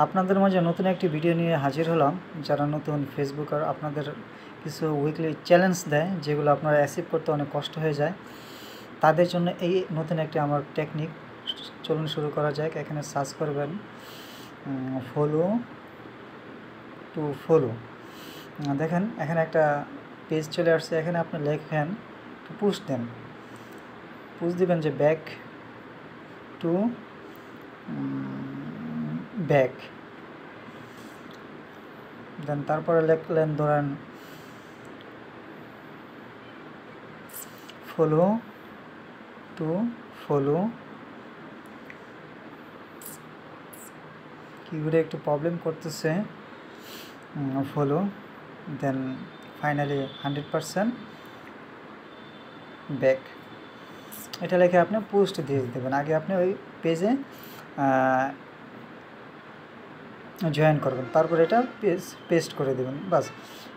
আপনাদের মাঝে নতুন একটি ভিডিও নিয়ে হাজির হলাম। যারা নতুন ফেসবুকার, আপনাদের কিছু উইকলি চ্যালেঞ্জ দেয় যেগুলো আপনারা অ্যাচিভ করতে অনেক কষ্ট হয়ে যায়, তাদের জন্য এই নতুন একটি আমার টেকনিক। চলুন শুরু করা যাক। এখানে সার্চ করবেন ফলো টু ফলো। দেখেন এখানে একটা পেজ চলে আসছে। এখানে আপনি লেখেন পুশ দেন, পুশ দিবেন যে ব্যাক টু ব্যাক, দেন তারপরে লিখলেন ধরেন ফলো টু ফলো। কিবোর্ডে একটু প্রবলেম করতেছে। Follow, then finally 100% back. এটা লিখে আপনি পোস্ট দিয়ে দেবেন। আগে আপনি ওই পেজে জয়েন করবেন, তারপর এটা পেস্ট করে দেবেন। বাস,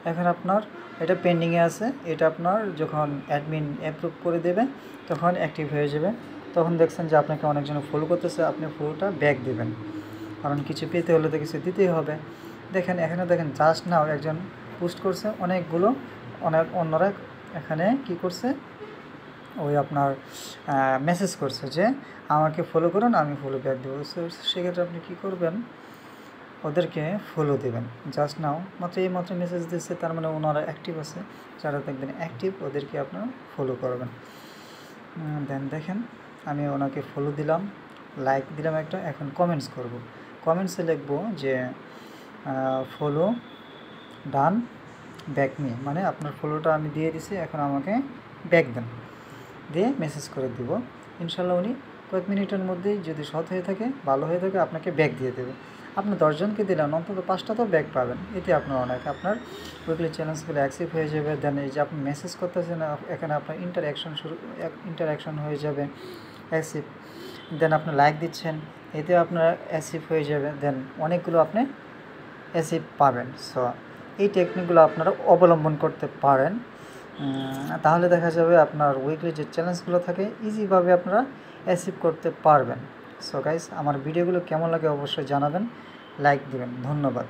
এখন আপনার এটা পেন্ডিংয়ে আছে। এটা আপনার যখন অ্যাডমিন অ্যাপ্রুভ করে দেবে তখন অ্যাক্টিভ হয়ে যাবে। তখন দেখছেন যে আপনাকে অনেকজন ফলো করতেছে, আপনি ফলোটা ব্যাক দেবেন, কারণ কিছু পেতে হলে তো কিছু দিতেই হবে। দেখেন এখানে দেখেন জাস্ট নাও একজন পোস্ট করছে, অনেকগুলো অন্যরা এখানে কি করছে, ওই আপনার মেসেজ করছে যে আমাকে ফলো করুন, আমি ফলো ব্যাক দেবো। সেক্ষেত্রে আপনি কী করবেন, ওদেরকে ফলো দেবেন। জাস্ট নাও মাত্র মেসেজ দিচ্ছে, তার মানে ওনারা অ্যাক্টিভ আছে। যারা দেখবেন অ্যাক্টিভ ওদেরকে আপনারা ফলো করবেন। দেন দেখেন আমি ওনাকে ফলো দিলাম, লাইক দিলাম একটা। এখন কমেন্টস করব। কমেন্টসে লিখবো যে ফলো ডান ব্যাক মি, মানে আপনার ফলোটা আমি দিয়ে দিছি, এখন আমাকে ব্যাক দেন, দিয়ে মেসেজ করে দিব। ইনশাল্লাহ উনি কয়েক মিনিটের মধ্যেই, যদি সৎ হয়ে থাকে, ভালো হয়ে থাকে, আপনাকে ব্যাক দিয়ে দেবে। আপনি 10 জনকে দিলেন, অন্তত 5টা তো ব্যাক পাবেন। এতে আপনার অনেক, আপনার উইকলি চ্যালেঞ্জগুলো অ্যাক্সিভ হয়ে যাবে। দেন এই যে আপনি মেসেজ করতেছেন, এখানে আপনার ইন্টারঅ্যাকশন হয়ে যাবে, অ্যাক্সিভ। দেন আপনি লাইক দিচ্ছেন, এতে আপনার অ্যাক্সিভ হয়ে যাবে। দেন অনেকগুলো আপনি অ্যাচিভ পাবেন। সো এই টেকনিকগুলো আপনারা অবলম্বন করতে পারেন, তাহলে দেখা যাবে আপনার উইকলি যে চ্যালেঞ্জগুলো থাকে ইজিভাবে আপনারা অ্যাচিভ করতে পারবেন। সো গাইস, আমার ভিডিওগুলো কেমন লাগে অবশ্যই জানাবেন, লাইক দিবেন। ধন্যবাদ।